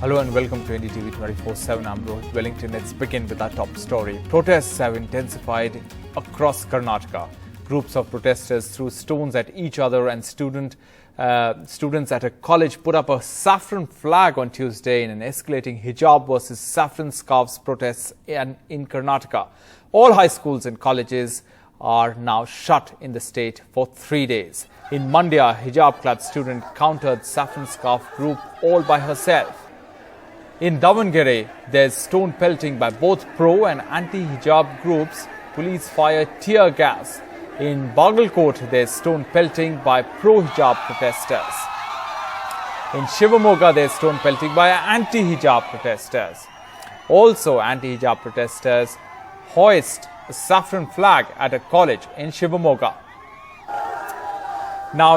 Hello and welcome to NDTV 24/7. I'm Rohit Wellington. Let's begin with our top story. Protests have intensified across Karnataka. Groups of protesters threw stones at each other and students at a college put up a saffron flag on Tuesday in an escalating hijab versus saffron scarves protests in Karnataka. All high schools and colleges are now shut in the state for 3 days. In Mandya, a hijab-clad student countered saffron scarf group all by herself. In Davangere, there's stone pelting by both pro and anti-hijab groups. Police fired tear gas. In Bagalkot, there's stone pelting by pro-hijab protesters. In Shivamogga, there's stone pelting by anti-hijab protesters. Also, anti-hijab protesters hoist a saffron flag at a college in Shivamogga. Now,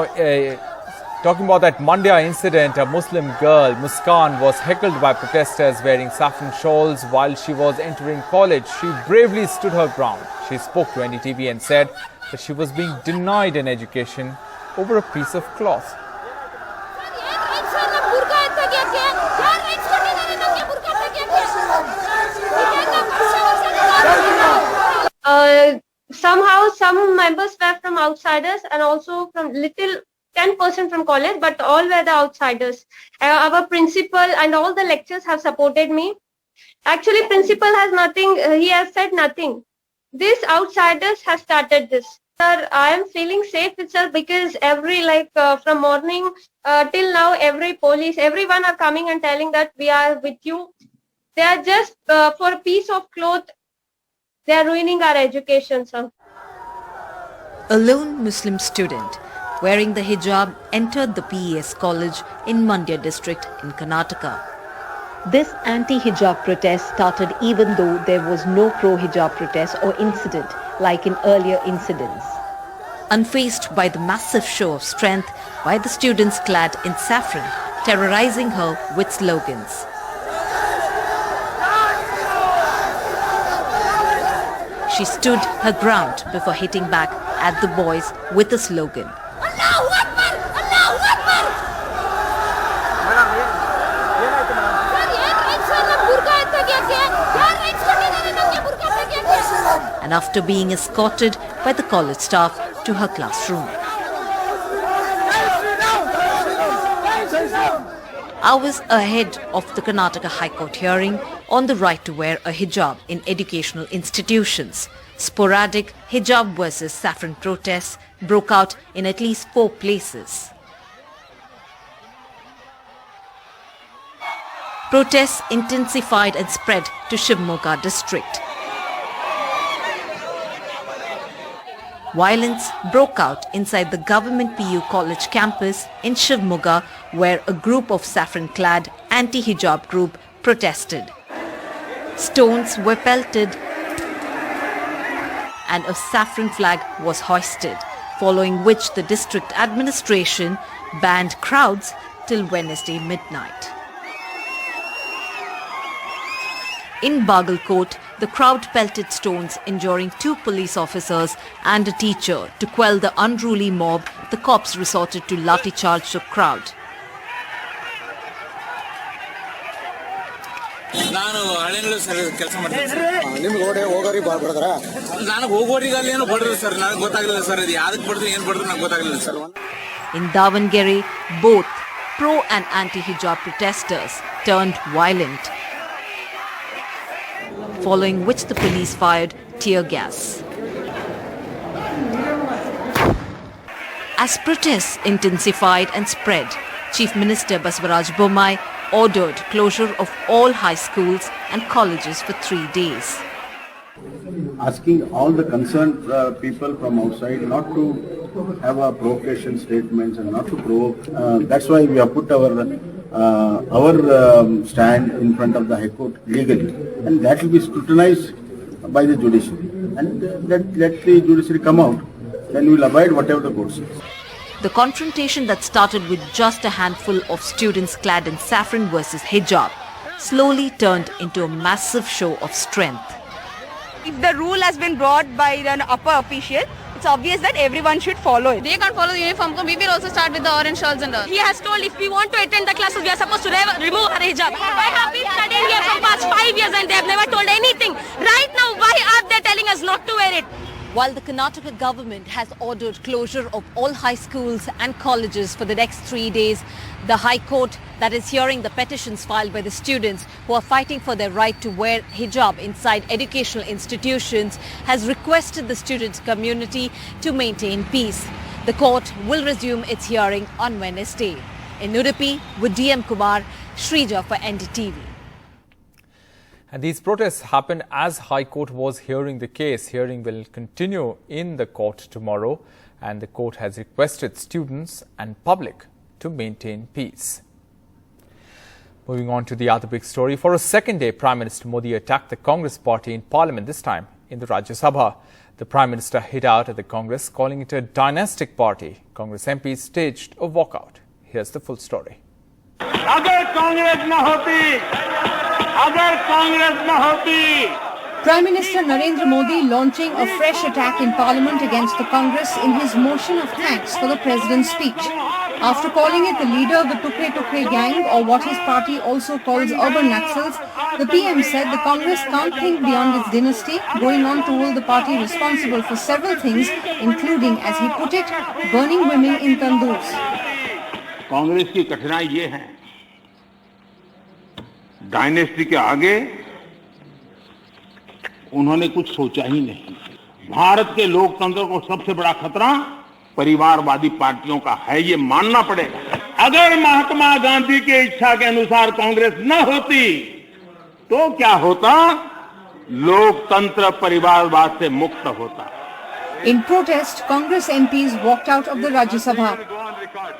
talking about that Mandya incident, a Muslim girl, Muskan, was heckled by protesters wearing saffron shawls while she was entering college. She bravely stood her ground. She spoke to NDTV and said that she was being denied an education over a piece of cloth. Somehow some members were from outsiders and also from 10% from college, but all were the outsiders. Our principal and all the lecturers have supported me. Actually, principal has nothing, he has said nothing. These outsiders have started this. Sir, I am feeling safe with sir because from morning till now, every police, everyone are coming and telling that we are with you. They are just for a piece of cloth, they are ruining our education, sir. A lone Muslim student wearing the hijab entered the PES college in Mandya district in Karnataka. This anti-hijab protest started even though there was no pro-hijab protest or incident like in earlier incidents. Unfazed by the massive show of strength by the students clad in saffron, terrorizing her with slogans. She stood her ground before hitting back at the boys with a slogan. And after being escorted by the college staff to her classroom. Hours ahead of the Karnataka High Court hearing on the right to wear a hijab in educational institutions, sporadic hijab versus saffron protests broke out in at least 4 places. Protests intensified and spread to Shivamogga district. Violence broke out inside the government PU college campus in Shivamogga, where a group of saffron-clad anti-hijab group protested. Stones were pelted and a saffron flag was hoisted, following which the district administration banned crowds till Wednesday midnight. In Bagalkot, the crowd pelted stones, injuring 2 police officers and a teacher. To quell the unruly mob, the cops resorted to lathi charge the crowd. ನಾನು ಹಳ್ಳಿನಲ್ಲೂ sir ಕೆಲಸ ಮಾಡ್ತೀನಿ ನಿಮ್ಗೆ ಹೋಗೋರಿಗೆ ಬಡ್ದಾರ ನನಗೆ ಹೋಗೋರಿಗೆ ಅಲ್ಲಿ ಏನೋ ಬಡ್ದ್ರು sir ನನಗೆ ಗೊತ್ತಾಗಲಿಲ್ಲ ಸರ್ ಇದು ಯಾವ್ದಕ್ಕೆ ಬಡ್ದ್ರು ಏನು ಬಡ್ದ್ರು ನನಗೆ ಗೊತ್ತಾಗಲಿಲ್ಲ sir. In Davangere, both pro and anti-hijab protesters turned violent, following which the police fired tear gas. As protests intensified and spread, Chief Minister Basavaraj Bommai ordered closure of all high schools and colleges for 3 days. Asking all the concerned people from outside not to have a provocation statements and not to provoke. That's why we have put our stand in front of the High Court legally, and that will be scrutinized by the judiciary. And let the judiciary come out, then we will abide whatever the court says. The confrontation that started with just a handful of students clad in saffron versus hijab slowly turned into a massive show of strength. If the rule has been brought by an upper official, it's it's obvious that everyone should follow it. They can't follow the uniform code. We will also start with the orange shawls and all. He has told if we want to attend the classes, we are supposed to remove our hijab. I have been studying here for past 5 years and they have never told anything. Right now, why are they telling us not to wear it? While the Karnataka government has ordered closure of all high schools and colleges for the next 3 days, the High Court that is hearing the petitions filed by the students who are fighting for their right to wear hijab inside educational institutions has requested the student community to maintain peace. The court will resume its hearing on Wednesday. In Udupi, with DM Kumar, Shrija for NDTV. And these protests happened as High Court was hearing the case. Hearing will continue in the court tomorrow, and the court has requested students and public to maintain peace. Moving on to the other big story. For a second day, Prime Minister Modi attacked the Congress party in Parliament, this time in the Rajya Sabha. The Prime Minister hit out at the Congress, calling it a dynastic party. Congress MPs staged a walkout. Here's the full story. Prime Minister Narendra Modi launching a fresh attack in Parliament against the Congress in his motion of thanks for the President's speech. After calling it the leader of the Tukre gang, or what his party also calls urban Naxals, the PM said the Congress can't think beyond its dynasty, going on to hold the party responsible for several things, including, as he put it, burning women in tandoors. Congress की कठिनाई ये है, dynasty के आगे उन्होंने कुछ सोचा ही नहीं। भारत के लोकतंत्र को सबसे बड़ा खतरा परिवारवादी पार्टियों का है, ये मानना पड़ेगा। अगर महात्मा गांधी की इच्छा के अनुसार कांग्रेस न होती तो क्या होता? लोकतंत्र परिवारवाद से मुक्त होता। In protest, Congress MPs walked out of the Rajya Sabha.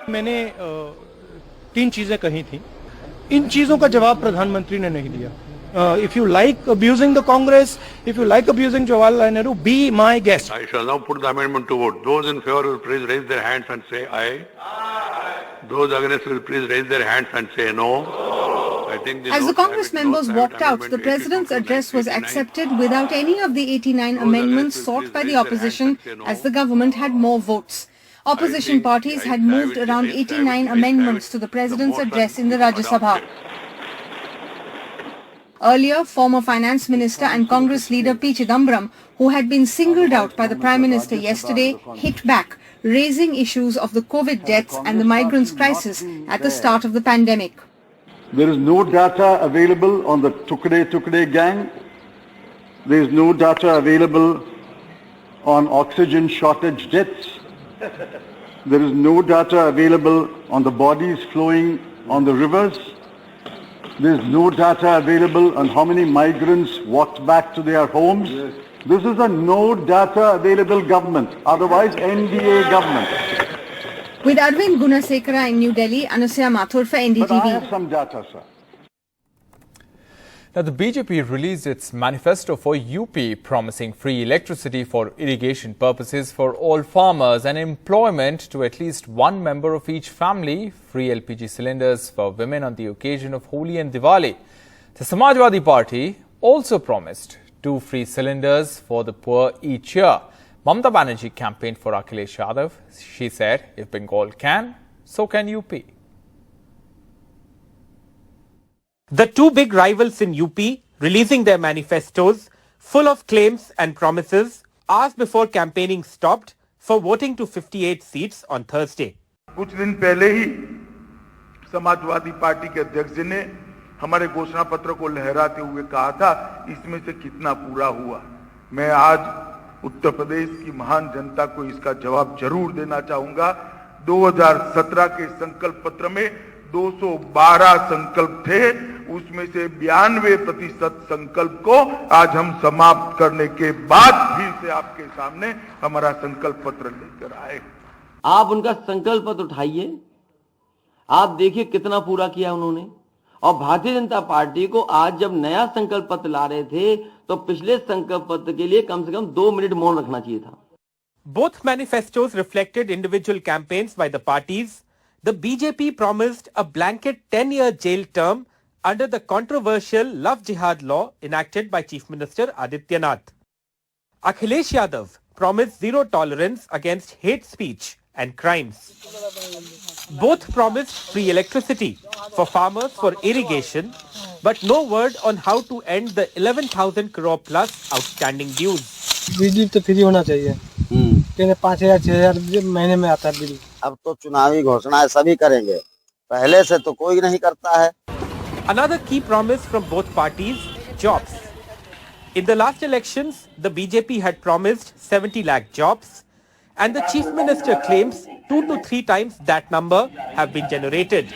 मैंने 3 चीजें कही थी, इन चीजों का जवाब प्रधानमंत्री ने नहीं दिया। If you like abusing the Congress, if you like abusing Jawaharlal Nehru, be my guest. I shall now put the amendment to vote. Those in favor will please raise their hands and say aye. Those against will please raise their hands and say no. As the Congress members walked out, the President's address was accepted without any of the 89 amendments sought by the opposition, as the government had more votes. Opposition parties had moved around 89 amendments to the President's address in the Rajya Sabha. Earlier, former Finance Minister and Congress leader P. Chidambaram, who had been singled out by the Prime Minister yesterday, hit back, raising issues of the COVID deaths and the migrants crisis at the start of the pandemic. There is no data available on the Tukre gang. There is no data available on oxygen shortage deaths. There is no data available on the bodies flowing on the rivers. There is no data available on how many migrants walked back to their homes. This is a no data available government, otherwise NDA government. With Arvind Gunasekara in New Delhi, Anusya Mathur for NDTV. But I have some data, sir. Now, the BJP released its manifesto for UP, promising free electricity for irrigation purposes for all farmers and employment to at least one member of each family, free LPG cylinders for women on the occasion of Holi and Diwali. The Samajwadi Party also promised 2 free cylinders for the poor each year. Mamata Banerjee campaigned for Akhilesh Yadav. She said, if Bengal can, so can UP. The 2 big rivals in UP releasing their manifestos full of claims and promises hours before campaigning stopped for voting to 58 seats on Thursday. कुछ दिन पहले ही Samajwadi party के अध्यक्ष जी ने हमारे घोषणा पत्र को लहराते हुए कहा था, इसमें से कितना पूरा हुआ। मैं आज उत्तर प्रदेश की महान जनता को इसका जवाब जरूर देना चाहूंगा। 2017 के संकल्प पत्र में 212 संकल्प थे, उसमें से 92% संकल्प को आज हम समाप्त करने के बाद फिर से आपके सामने हमारा संकल्प पत्र लेकर आए। आप उनका संकल्प पत्र उठाइए, आप देखिए कितना पूरा किया उन्होंने। और भारतीय जनता पार्टी को आज जब नया संकल्प पत्र ला रहे थे तो पिछले संकल्प पत्र के लिए कम से कम 2 मिनट मौन रखना चाहिए था। Both manifestos reflected individual campaigns by the parties. The BJP promised a blanket 10-year jail term under the controversial Love Jihad law enacted by Chief Minister Adityanath. Akhilesh Yadav promise zero tolerance against hate speech and crimes. Both promised free electricity for farmers for irrigation, but no word on how to end the 11,000 crore plus outstanding dues. बिजली तो free होना चाहिए। कहते 5,000 6,000 महीने में आता है बिजली। अब तो चुनावी घोषणाएं सभी करेंगे, पहले से तो कोई नहीं करता है। Another key promise from both parties, jobs. In the last elections, the BJP had promised 70 lakh jobs, and the Chief Minister claims 2 to 3 times that number have been generated.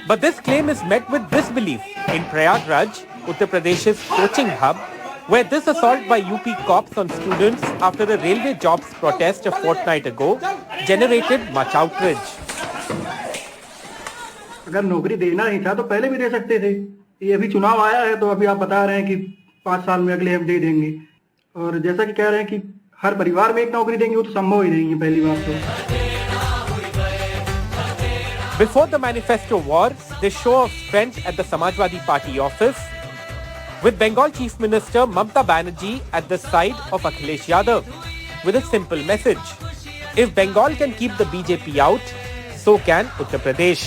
But this claim is met with disbelief in Prayagraj, Uttar Pradesh's coaching hub, where this assault by UP cops on students after a railway jobs protest a fortnight ago generated much outrage. अगर नौकरी देना ही था तो पहले भी दे सकते थे। ये अभी चुनाव आया है तो अभी आप बता रहे हैं कि 5 साल में अगले हम दे देंगे, और जैसा कि कह रहे हैं कि हर परिवार में एक नौकरी देंगे, वो तो संभव ही नहीं है पहली बार तो। Before the manifesto war, they show of strength at the Samajwadi Party office, with Bengal Chief Minister Mamata Banerjee at the side of Akhilesh Yadav, with a simple message. If Bengal can keep the BJP out, so can Uttar Pradesh.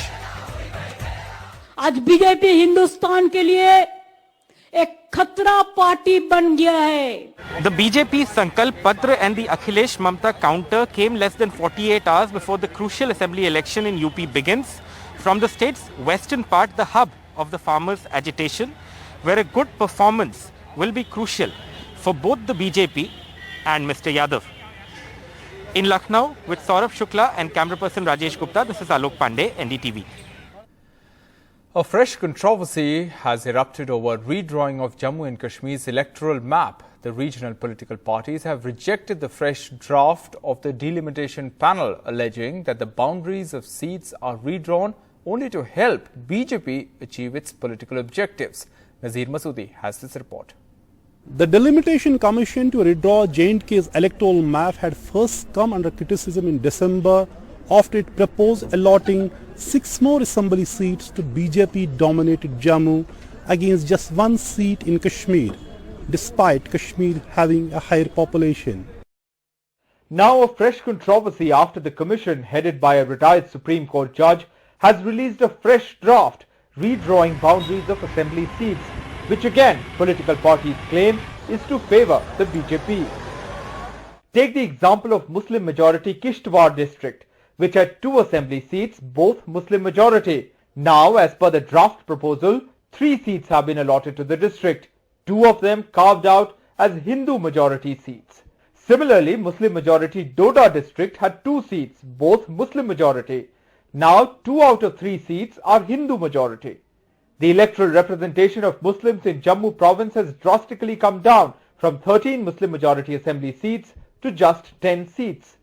आज BJP Hindustan के लिए एक खतरा party बन गया है। The BJP Sankalp Patra and the Akhilesh Mamata counter came less than 48 hours before the crucial assembly election in UP begins. From the state's western part, the hub of the farmers' agitation, where a good performance will be crucial for both the BJP and Mr. Yadav. In Lucknow, with Saurabh Shukla and camera person Rajesh Gupta, this is Alok Pandey, NDTV. A fresh controversy has erupted over redrawing of Jammu and Kashmir's electoral map. The regional political parties have rejected the fresh draft of the delimitation panel, alleging that the boundaries of seats are redrawn only to help BJP achieve its political objectives. Nazir Masoodi has this report. The Delimitation Commission to redraw J&K's electoral map had first come under criticism in December after it proposed allotting 6 more assembly seats to BJP-dominated Jammu against just 1 seat in Kashmir, despite Kashmir having a higher population. Now a fresh controversy after the commission, headed by a retired Supreme Court judge, has released a fresh draft redrawing boundaries of assembly seats, which again political parties claim is to favour the BJP. Take the example of Muslim majority Kishtwar district, which had 2 assembly seats, both Muslim majority. Now, as per the draft proposal, 3 seats have been allotted to the district, 2 of them carved out as Hindu majority seats. Similarly, Muslim majority Doda district had 2 seats, both Muslim majority. Now, 2 out of 3 seats are Hindu majority. The electoral representation of Muslims in Jammu province has drastically come down from 13 Muslim majority assembly seats to just 10 seats.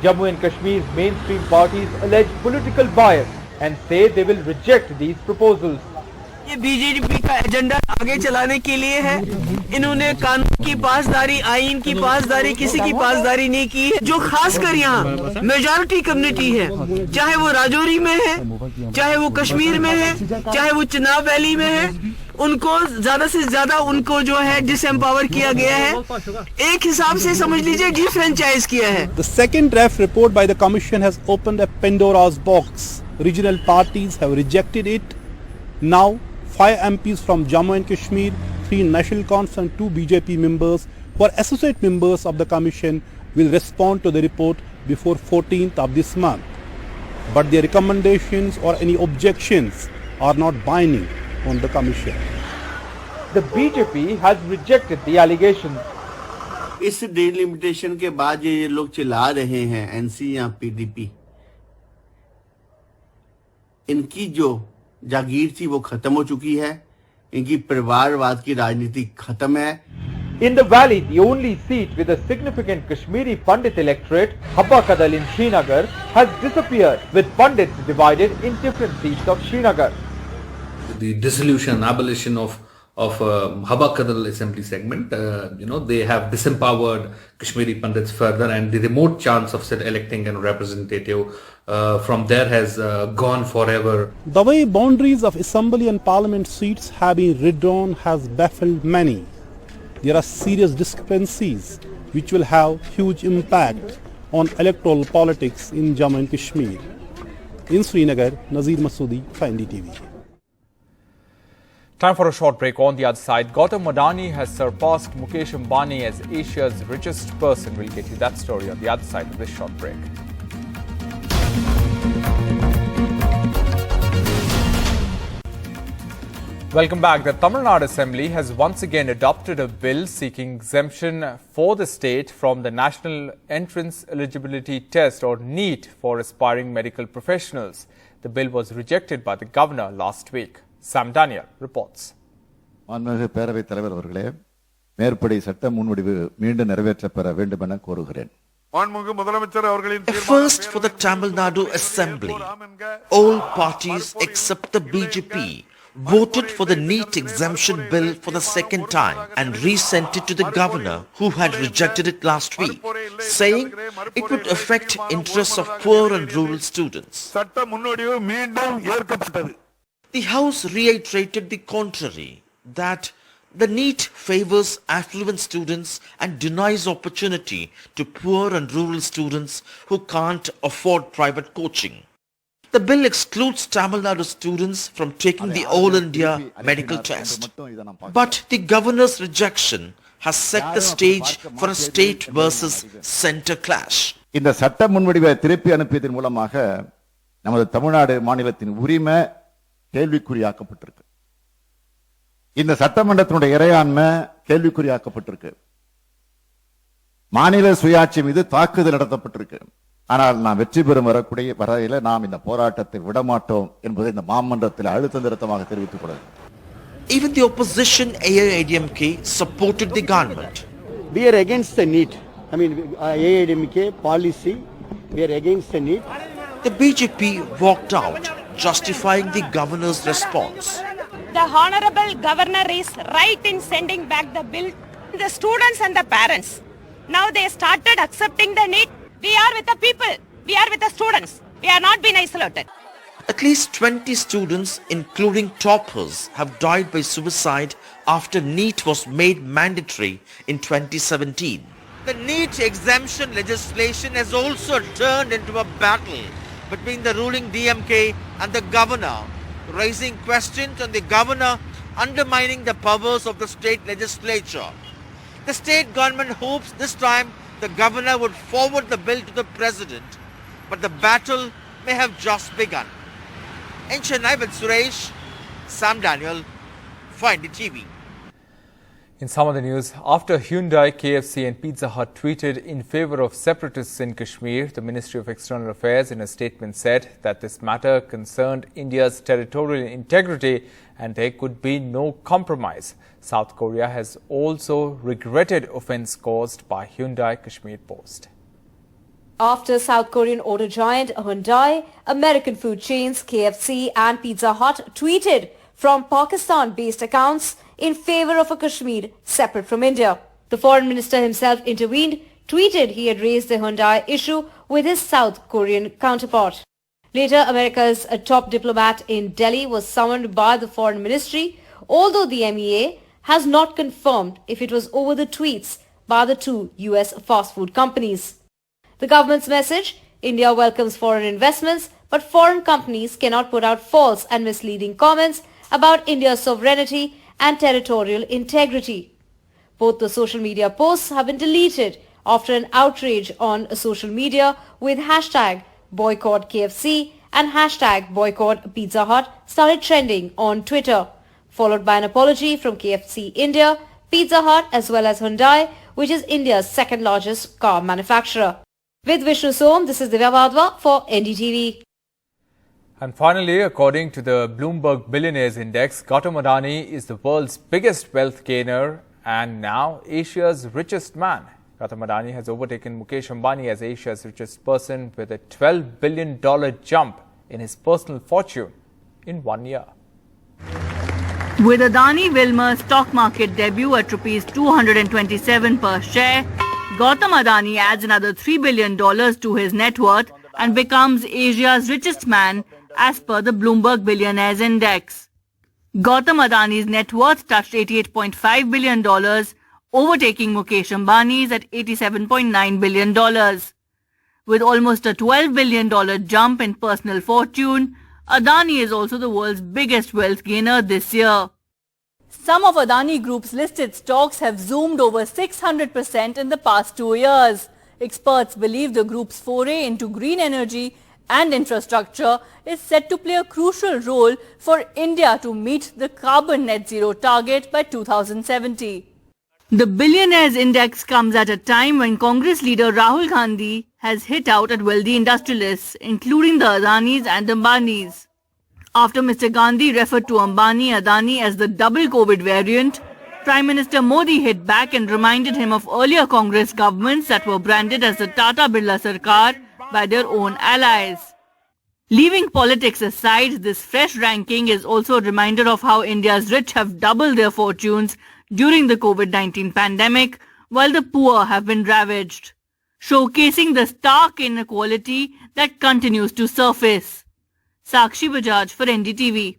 Jammu and Kashmir's mainstream parties allege political bias and say they will reject these proposals. ये BJP का agenda आगे चलाने के लिए है। इन्होंने कानून की पासदारी, आईन की पासदारी, किसी की पासदारी नहीं की है। जो खासकर यहाँ मेजॉरिटी कम्युनिटी है, चाहे वो राजौरी में है, चाहे वो कश्मीर में है, चाहे वो चिनाब वैली में है, उनको ज्यादा से ज्यादा उनको जो है डिसएम्पावर किया गया है। एक हिसाब से समझ लीजिए डिफ्रेंचाइज किया है। The second draft report by the commission has opened a Pandora's box. Regional parties have rejected it. Now, 5 MPs from Jammu and Kashmir, 3 National Cons and 2 BJP members who are associate members of the commission will respond to the report before 14th of this month. But their recommendations or any objections are not binding on the commission. The BJP has rejected the allegations. इस delimitation के बाद ये लोग चिल्ला रहे हैं NC या PDP, इनकी जो जागीर थी वो खत्म हो चुकी है, इनकी परिवारवाद की राजनीति खत्म है। In the valley, the only seat with a significant Kashmiri Pandit electorate, Habba Kadal in Srinagar, has disappeared, with Pandits divided in different seats of Srinagar. The dissolution, abolition of Habba Kadal assembly segment, they have disempowered Kashmiri Pandits further, and the remote chance of electing a representative from there has gone forever. The way boundaries of assembly and parliament seats have been redrawn has baffled many. there are serious discrepancies which will have huge impact on electoral politics in Jammu and Kashmir. In Srinagar, Nazir Masoodi for NDTV. Time for a short break. On the other side, Gautam Adani has surpassed Mukesh Ambani as Asia's richest person. We'll get you that story on the other side of this short break. Welcome back. The Tamil Nadu Assembly has once again adopted a bill seeking exemption for the state from the National Entrance Eligibility Test or NEET for aspiring medical professionals. The bill was rejected by the governor last week. Sam Daniel reports. மாண்புமிகு பேரவைத் தலைவர் அவர்களே, மேற்படி சட்ட முன்வடிவு மீண்டும் நிறைவேற்றப்பெற வேண்டும் என கோருகிறேன். First, for the Tamil Nadu Assembly, all parties except the BJP voted for the NEET exemption bill for the second time and resent it to the governor, who had rejected it last week, saying it would affect interests of poor and rural students. The House reiterated the contrary, that the NEET favors affluent students and denies opportunity to poor and rural students who can't afford private coaching. The bill excludes Tamil Nadu students from taking the All India medical test. But the governor's rejection has set the stage for a state versus center clash. இந்த சட்ட முன்வடிவை திருப்பி அனுப்பியதன் மூலமாக நமது தமிழ்நாடு மாநிலத்தின் உரிமை கேள்விக்குறியாக்கப்பட்டிருக்கு. இந்த சட்டமன்றத்தினுடைய இறையாண்மை கேள்விக்குறியாக்கப்பட்டிருக்கு. மாநில சுயாட்சி மீது தாக்குதல் நடத்தப்பட்டிருக்கு. ஆனால் நாம் வெற்றி பெறும் வரக்கூடிய வரையில நாம் இந்த போராட்டத்தை விடமாட்டோம் என்பதை இந்த மாமன்றத்தில் அழுத்த நிறுத்தமாக தெரிவித்துக் கொள்கிறேன். Even the opposition AIADMK supported the government. We are against the NEET. I mean, AIADMK policy, we are against the NEET. The BJP walked out, justifying the governor's response. The honorable governor is right in sending back the bill to the students and the parents. Now they started accepting the NEET. We are with the people. We are with the students. We are not being isolated. At least 20 students, including toppers, have died by suicide after NEET was made mandatory in 2017. The NEET exemption legislation has also turned into a battle between the ruling DMK and the governor, raising questions on the governor undermining the powers of the state legislature. The state government hopes this time the governor would forward the bill to the president, but the battle may have just begun. In Chennai with Suresh, Sam Daniel, for NDTV. In some of the news, after Hyundai, KFC and Pizza Hut tweeted in favor of separatists in Kashmir, the Ministry of External Affairs in a statement said that this matter concerned India's territorial integrity and there could be no compromise. South Korea has also regretted offence caused by Hyundai Kashmir Post. After South Korean auto giant Hyundai, American food chains KFC and Pizza Hut tweeted from Pakistan-based accounts in favor of a Kashmir separate from India. The foreign minister himself intervened, tweeted he had raised the Hyundai issue with his South Korean counterpart. Later, America's top diplomat in Delhi was summoned by the foreign ministry, although the MEA has not confirmed if it was over the tweets by the two US fast food companies. The government's message: India welcomes foreign investments, but foreign companies cannot put out false and misleading comments about India's sovereignty and territorial integrity. Both the social media posts have been deleted after an outrage on social media with hashtag boycott KFC and hashtag boycott Pizza Hut started trending on Twitter, followed by an apology from KFC India, Pizza Hut as well as Hyundai, which is India's second largest car manufacturer. With Vishnu Som, this is Divya Vadva for NDTV. And finally, according to the Bloomberg Billionaires Index, Gautam Adani is the world's biggest wealth gainer and now Asia's richest man. Gautam Adani has overtaken Mukesh Ambani as Asia's richest person with a $12 billion jump in his personal fortune in 1 year. With Adani Wilmar's stock market debut at ₹227 per share, Gautam Adani adds another $3 billion to his net worth and becomes Asia's richest man as per the Bloomberg Billionaires Index. Gautam Adani's net worth touched $88.5 billion, overtaking Mukesh Ambani's at $87.9 billion. With almost a $12 billion jump in personal fortune, Adani is also the world's biggest wealth gainer this year. Some of Adani Group's listed stocks have zoomed over 600% in the past 2 years. Experts believe the group's foray into green energy and infrastructure is set to play a crucial role for India to meet the carbon net zero target by 2070. The Billionaires Index comes at a time when Congress leader Rahul Gandhi has hit out at wealthy industrialists, including the Adanis and Ambanis. After Mr. Gandhi referred to Ambani Adani as the double COVID variant, Prime Minister Modi hit back and reminded him of earlier Congress governments that were branded as the Tata Birla Sarkar by their own allies. Leaving politics aside, this fresh ranking is also a reminder of how India's rich have doubled their fortunes during the COVID-19 pandemic, while the poor have been ravaged, showcasing the stark inequality that continues to surface. Sakshi Bajaj for NDTV.